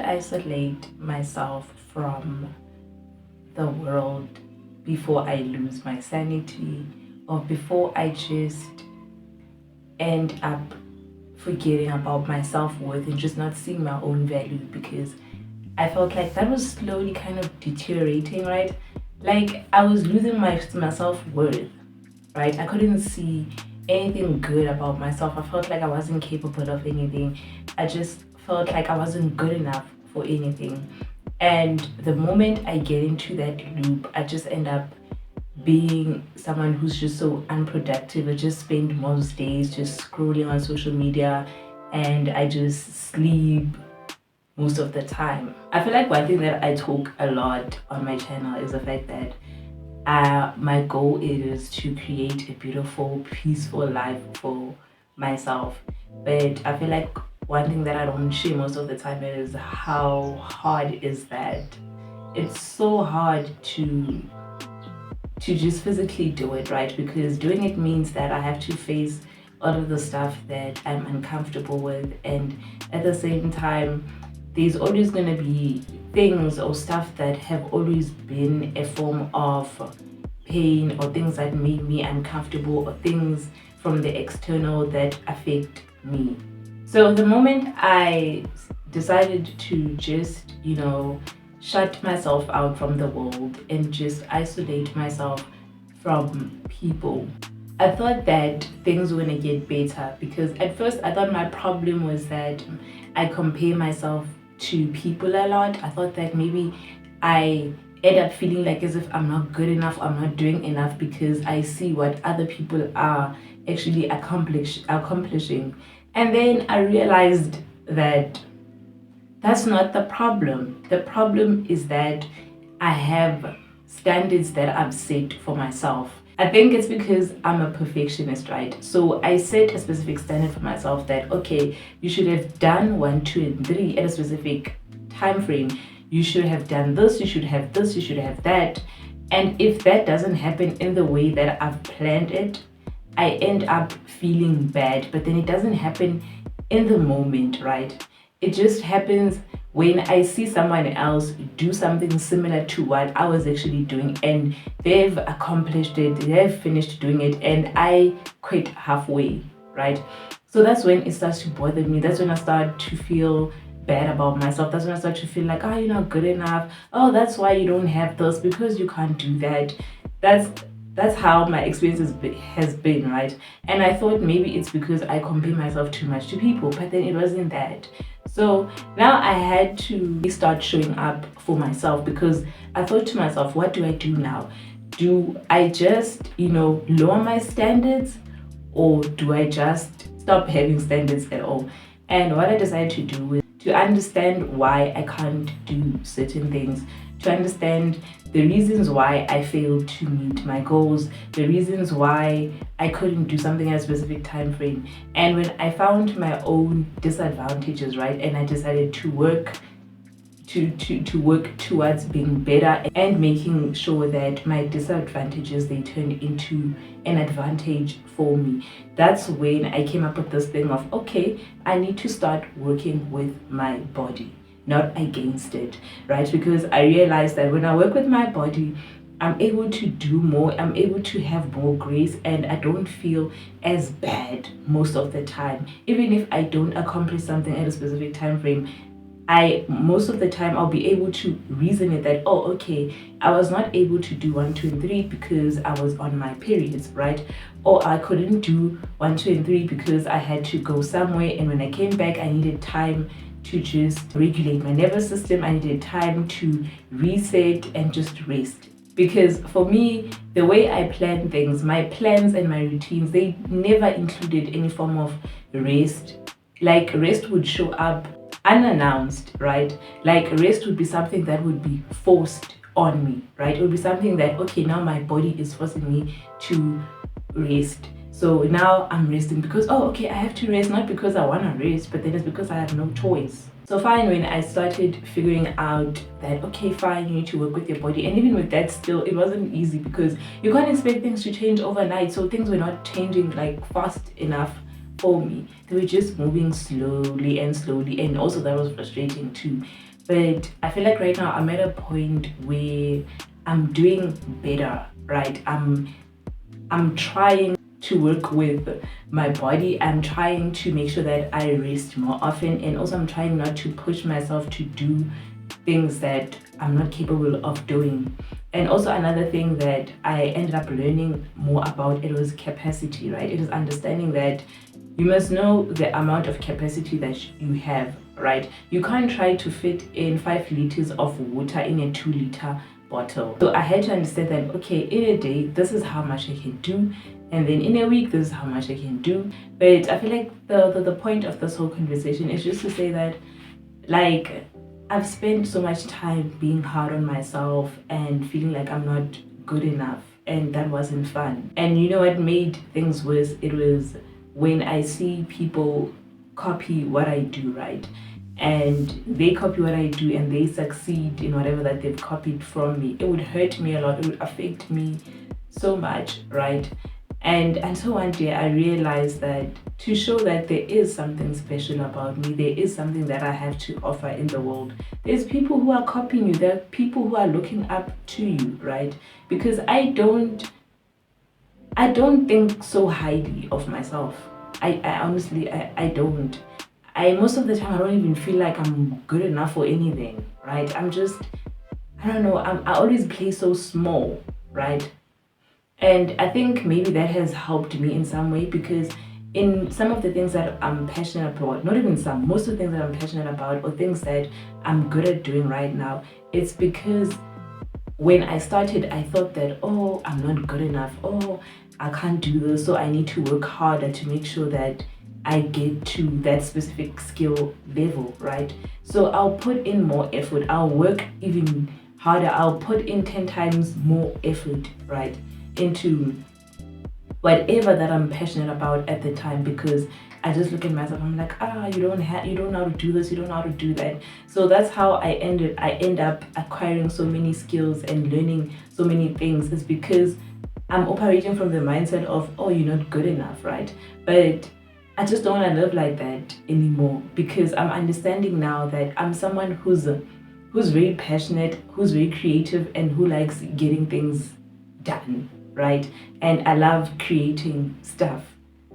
isolate myself from the world before I lose my sanity, or before I just end up forgetting about my self-worth and just not seeing my own value, because I felt like that was slowly kind of deteriorating, right? Like I was losing my self-worth, right? I couldn't see anything good about myself. I felt like I wasn't capable of anything. I just felt like I wasn't good enough for anything. And the moment I get into that loop, I just end up being someone who's just so unproductive. I just spend most days just scrolling on social media, and I just sleep most of the time. I feel like one thing that I talk a lot on my channel is the fact that my goal is to create a beautiful, peaceful life for myself. But I feel like one thing that I don't share most of the time is how hard is that. It's so hard to just physically do it, right? Because doing it means that I have to face all of the stuff that I'm uncomfortable with, and at the same time there's always going to be things or stuff that have always been a form of pain, or things that made me uncomfortable, or things from the external that affect me. So the moment I decided to just, shut myself out from the world and just isolate myself from people, I thought that things were gonna get better, because at first I thought my problem was that I compare myself to people a lot. I thought that maybe I end up feeling like as if I'm not good enough, I'm not doing enough, because I see what other people are actually accomplishing. And then I realized that that's not the problem. The problem is that I have standards that I've set for myself. I think it's because I'm a perfectionist, right? So I set a specific standard for myself that, okay, you should have done 1, 2, and 3 at a specific time frame. You should have done this, you should have this, you should have that. And if that doesn't happen in the way that I've planned it, I end up feeling bad. But then it doesn't happen in the moment, right? It just happens when I see someone else do something similar to what I was actually doing, and they've accomplished it, they've finished doing it, and I quit halfway, right? So that's when it starts to bother me. That's when I start to feel bad about myself. That's when I start to feel like, oh, you're not good enough. Oh, that's why you don't have this, because you can't do that. That's how my experience has been, right? And I thought maybe it's because I compare myself too much to people, but then it wasn't that. So now I had to start showing up for myself, because I thought to myself, what do I do now? Do I just, lower my standards, or do I just stop having standards at all? And what I decided to do is to understand why I can't do certain things, to understand the reasons why I failed to meet my goals, the reasons why I couldn't do something at a specific time frame. And when I found my own disadvantages, right, and I decided to work towards being better and making sure that my disadvantages, they turn into an advantage for me. That's when I came up with this thing of, okay, I need to start working with my body, not against it, right? Because I realized that when I work with my body, I'm able to do more, I'm able to have more grace, and I don't feel as bad most of the time. Even if I don't accomplish something at a specific time frame, most of the time I'll be able to reason it that, oh, okay, I was not able to do 1, 2, and 3 because I was on my periods, right? Or I couldn't do 1, 2, and 3 because I had to go somewhere, and when I came back I needed time to just regulate my nervous system. I needed time to reset and just rest. Because for me, the way I plan things, my plans and my routines, they never included any form of rest. Like rest would show up unannounced, right? Like rest would be something that would be forced on me, right? It would be something that, okay, now my body is forcing me to rest. So now I'm resting because, oh, okay, I have to rest, not because I want to rest, but then it's because I have no choice. So fine, when I started figuring out that, okay, fine, you need to work with your body. And even with that, still, it wasn't easy because you can't expect things to change overnight. So things were not changing like fast enough for me. They were just moving slowly and slowly. And also that was frustrating too. But I feel like right now I'm at a point where I'm doing better, right? I'm trying to work with my body. I'm trying to make sure that I rest more often, and also I'm trying not to push myself to do things that I'm not capable of doing. And also another thing that I ended up learning more about, it was capacity, right? It is understanding that you must know the amount of capacity that you have, right? You can't try to fit in 5 liters of water in a 2 liter bottle. So I had to understand that, okay, in a day, this is how much I can do. And then in a week, this is how much I can do. But I feel like the point of this whole conversation is just to say that, like, I've spent so much time being hard on myself and feeling like I'm not good enough, and that wasn't fun. And you know what made things worse? It was when I see people copy what I do, right? And they copy what I do and they succeed in whatever that they've copied from me. It would hurt me a lot, it would affect me so much, right? And until one day I realized that to show that there is something special about me, there is something that I have to offer in the world. There's people who are copying you, there are people who are looking up to you, right? Because I don't think so highly of myself. I honestly I don't. I most of the time I don't even feel like I'm good enough for anything, right? I don't know, I always play so small, right? And I think maybe that has helped me in some way, because in some of the things that I'm passionate about, not even some, most of the things that I'm passionate about or things that I'm good at doing right now, it's because when I started, I thought that, oh, I'm not good enough. Oh, I can't do this. So I need to work harder to make sure that I get to that specific skill level, right? So I'll put in more effort. I'll work even harder. I'll put in 10 times more effort, right? Into whatever that I'm passionate about at the time, because I just look at myself, I'm like, you don't know how to do this, you don't know how to do that. So that's how I end up acquiring so many skills and learning so many things, is because I'm operating from the mindset of, oh, you're not good enough, right? But I just don't want to live like that anymore, because I'm understanding now that I'm someone who's very passionate, who's very creative, and who likes getting things done, right? And I love creating stuff.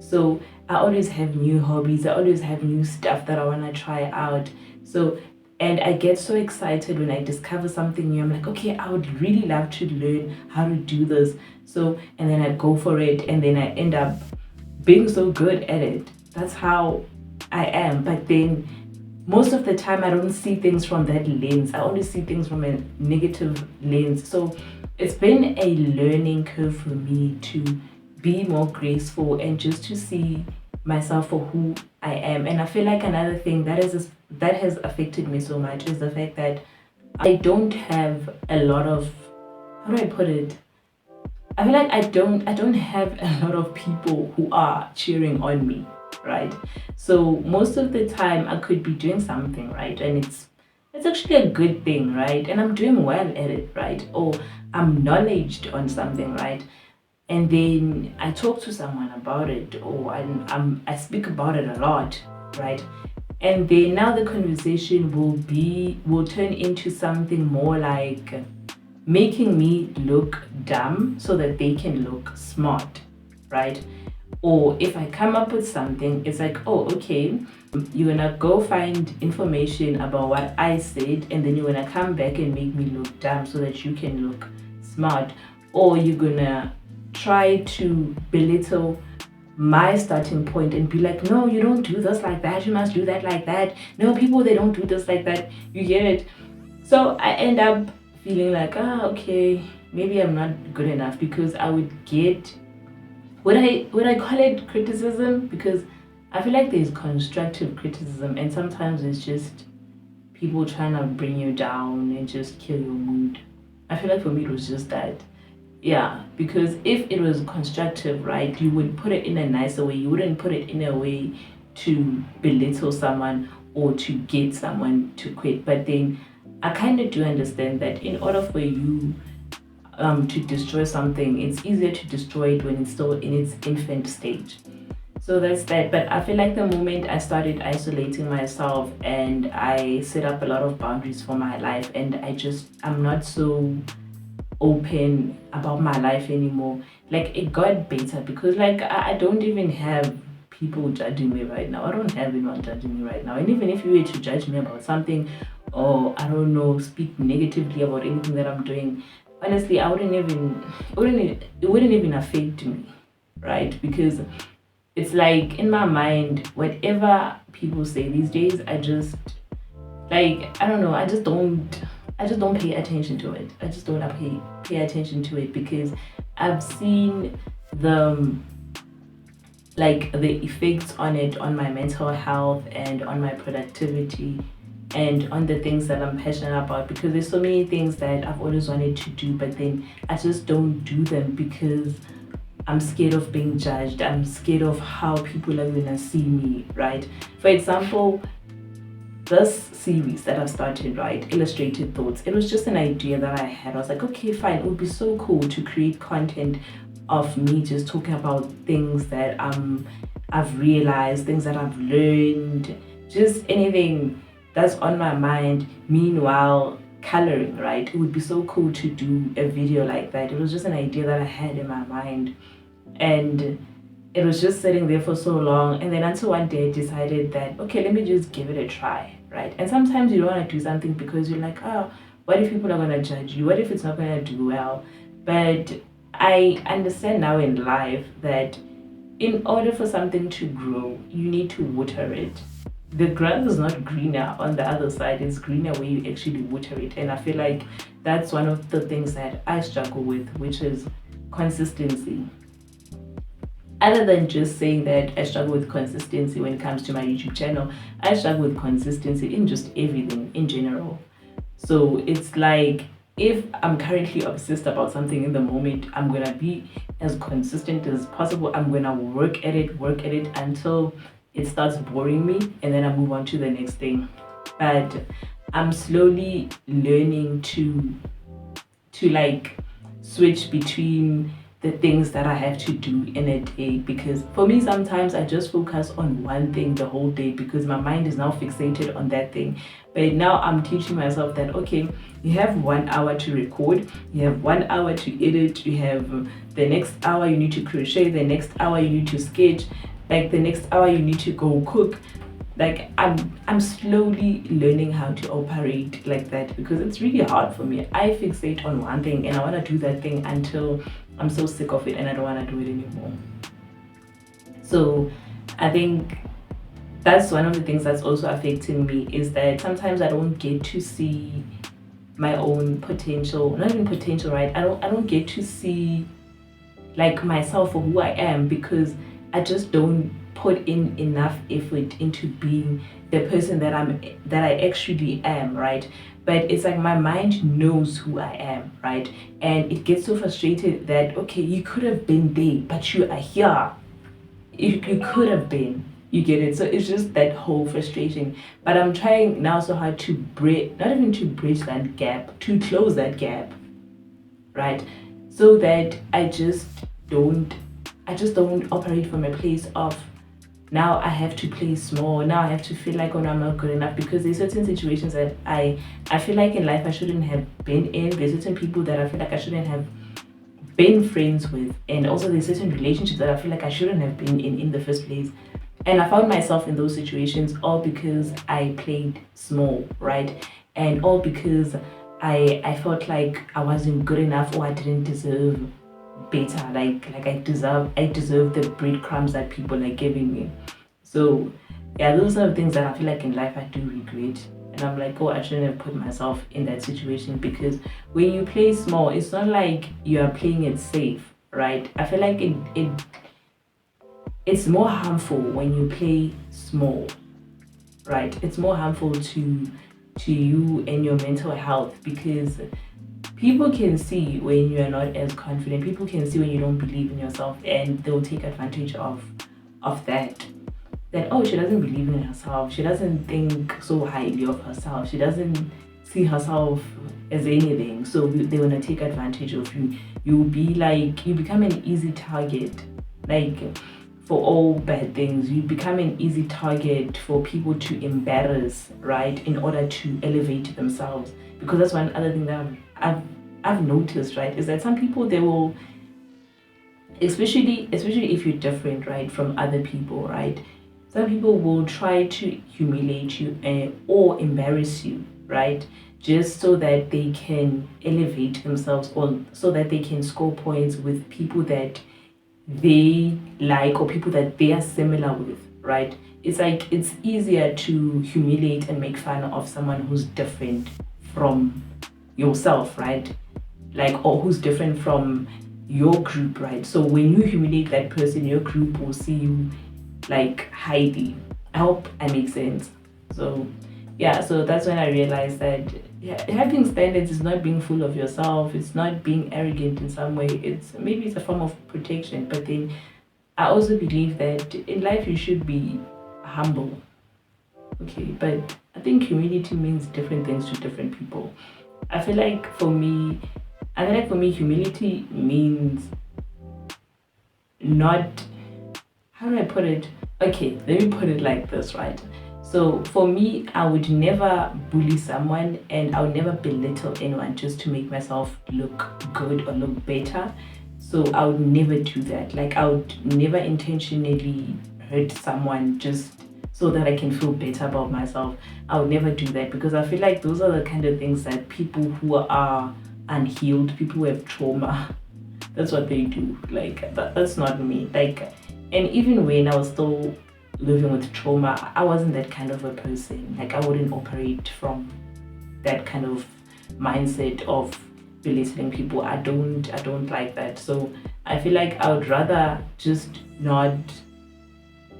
So I always have new hobbies, I always have new stuff that I want to try out. So, and I get so excited when I discover something new. I'm like, okay, I would really love to learn how to do this. So, and then I go for it, and then I end up being so good at it. That's how I am. But then most of the time I don't see things from that lens. I only see things from a negative lens. So it's been a learning curve for me to be more graceful and just to see myself for who I am. And I feel like another thing that has affected me so much is the fact that I don't have a lot of, how do I put it? I feel like I don't have a lot of people who are cheering on me, right? So most of the time I could be doing something, right? And it's actually a good thing, right? And I'm doing well at it, right? Or I'm knowledged on something, right? And then I talk to someone about it, or I speak about it a lot, right? And then now the conversation will turn into something more like making me look dumb so that they can look smart, right? Or if I come up with something, it's like, oh, okay, you're gonna go find information about what I said, and then you're gonna come back and make me look dumb so that you can look smart. Or you're gonna try to belittle my starting point and be like, no, you don't do this like that, you must do that like that. No, people, they don't do this like that. You get it? So I end up feeling like, okay, maybe I'm not good enough, because I would get, would I call it criticism? Because I feel like there's constructive criticism, and sometimes it's just people trying to bring you down and just kill your mood. I feel like for me it was just that. Yeah, because if it was constructive, right, you would put it in a nicer way. You wouldn't put it in a way to belittle someone or to get someone to quit. But then I kind of do understand that in order for you to destroy something, it's easier to destroy it when it's still in its infant stage. So that's that. But I feel like the moment I started isolating myself and I set up a lot of boundaries for my life, and I'm not so open about my life anymore. Like it got better because like I don't even have people judging me right now. I don't have anyone judging me right now. And even if you were to judge me about something, or I don't know, speak negatively about anything that I'm doing, honestly, I wouldn't even it wouldn't even affect me, right? Because it's like in my mind, whatever people say these days, I just like I don't know, I just don't pay attention to it. I just don't pay attention to it because I've seen the like the effects on it on my mental health and on my productivity and on the things that I'm passionate about, because there's so many things that I've always wanted to do, but then I just don't do them because I'm scared of being judged. I'm scared of how people are gonna see me, right? For example, this series that I've started, right, Illustrated Thoughts, it was just an idea that I had. I was like, okay, fine, it would be so cool to create content of me just talking about things that I've realized, things that I've learned, just anything that's on my mind. Meanwhile, coloring, right? It would be so cool to do a video like that. It was just an idea that I had in my mind. And it was just sitting there for so long, and then until one day I decided that okay, let me just give it a try, right? And sometimes you don't want to do something because you're like, oh, what if people are going to judge you, what if it's not going to do well? But I understand now in life that in order for something to grow, you need to water it. The grass is not greener on the other side, it's greener where you actually water it. And I feel like that's one of the things that I struggle with, which is consistency. Other than just saying that I struggle with consistency when it comes to my YouTube channel, I struggle with consistency in just everything in general. So it's like if I'm currently obsessed about something in the moment, I'm gonna be as consistent as possible. I'm gonna work at it until it starts boring me, and then I move on to the next thing. But I'm slowly learning to like switch between the things that I have to do in a day, because for me sometimes I just focus on one thing the whole day because my mind is now fixated on that thing. But now I'm teaching myself that okay, you have 1 hour to record, you have 1 hour to edit, you have the next hour you need to crochet, the next hour you need to sketch, like the next hour you need to go cook. Like I'm slowly learning how to operate like that because it's really hard for me. I fixate on one thing and I want to do that thing until I'm so sick of it and I don't want to do it anymore. So I think that's one of the things that's also affecting me, is that sometimes I don't get to see my own potential, not even potential, right? I don't get to see like myself for who I am because I just don't put in enough effort into being the person that I actually am, right? But it's like my mind knows who I am, right? And it gets so frustrated that okay, you could have been there, but you are here. You could have been. You get it? So it's just that whole frustration. But I'm trying now so hard to bridge, not even to bridge that gap, to close that gap, right? So that don't I just don't operate from a place of now I have to play small. Now I have to feel like, oh no, I'm not good enough, because there's certain situations that I feel like in life I shouldn't have been in. There's certain people that I feel like I shouldn't have been friends with, and also there's certain relationships that I feel like I shouldn't have been in the first place. And I found myself in those situations all because I played small, right? And all because I felt like I wasn't good enough or I didn't deserve better. Like I deserve the breadcrumbs that people are giving me. So yeah, those are the things that I feel like in life I do regret. And I'm like, oh, I shouldn't have put myself in that situation, because when you play small, it's not like you are playing it safe, right? I feel like it's more harmful when you play small, right? It's more harmful to you and your mental health, because people can see when you are not as confident. People can see when you don't believe in yourself, and they'll take advantage of that. That oh, she doesn't believe in herself. She doesn't think so highly of herself. She doesn't see herself as anything. So they wanna take advantage of you. You'll be like, you become an easy target. Like, for all bad things. You become an easy target for people to embarrass, right, in order to elevate themselves. Because that's one other thing that I've noticed, right, is that some people, they will, especially if you're different, right, from other people, right, some people will try to humiliate you or embarrass you, right, just so that they can elevate themselves, or so that they can score points with people that they like, or people that they are similar with, right? It's like it's easier to humiliate and make fun of someone who's different from yourself, right? Like, or who's different from your group, right? So when you humiliate that person, your group will see you like hiding. I hope I make sense. So yeah, so that's when I realized that, yeah, having standards is not being full of yourself, it's not being arrogant in some way. It's maybe it's a form of protection, but then I also believe that in life you should be humble. Okay, but I think humility means different things to different people. I feel like for me, humility means not, how do I put it? Okay, let me put it like this, right? So for me, I would never bully someone, and I would never belittle anyone just to make myself look good or look better. So I would never do that. Like, I would never intentionally hurt someone just so that I can feel better about myself. I would never do that, because I feel like those are the kind of things that people who are unhealed, people who have trauma, that's what they do. Like, that's not me. Like, and even when I was still living with trauma, I wasn't that kind of a person. Like, I wouldn't operate from that kind of mindset of belittling people. I don't like that. So I feel like I would rather just not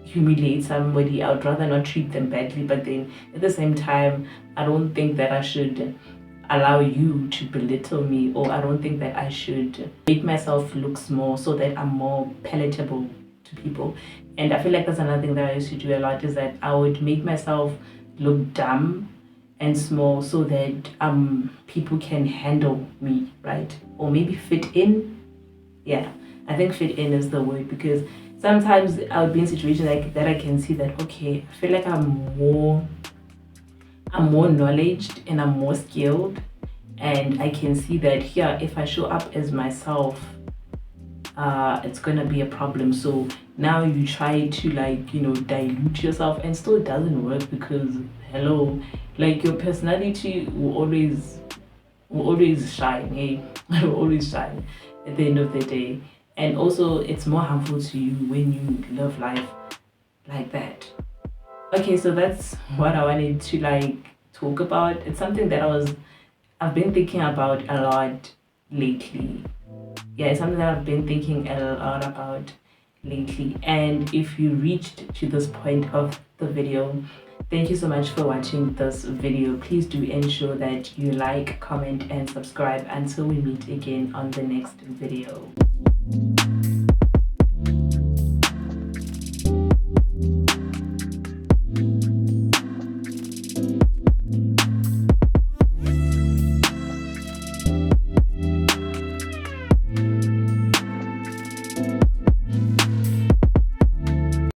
humiliate somebody. I would rather not treat them badly, but then at the same time, I don't think that I should allow you to belittle me, or I don't think that I should make myself look small so that I'm more palatable to people. And I feel like that's another thing that I used to do a lot, is that I would make myself look dumb and small so that people can handle me, right? Or maybe fit in. Yeah, I think fit in is the word, because sometimes I would be in situations like that. I can see that, okay, I feel like I'm more knowledged and I'm more skilled, and I can see that here, if I show up as myself, it's gonna be a problem. So now you try to, like, dilute yourself, and still it doesn't work, because hello, like, your personality will always shine, hey? It will always shine at the end of the day. And also, it's more harmful to you when you live life like that. Okay, so that's what I wanted to, like, talk about. It's something that I've been thinking about a lot lately. Yeah, it's something that I've been thinking a lot about lately. And if you reached to this point of the video, thank you so much for watching this video. Please do ensure that you like, comment, and subscribe until we meet again on the next video.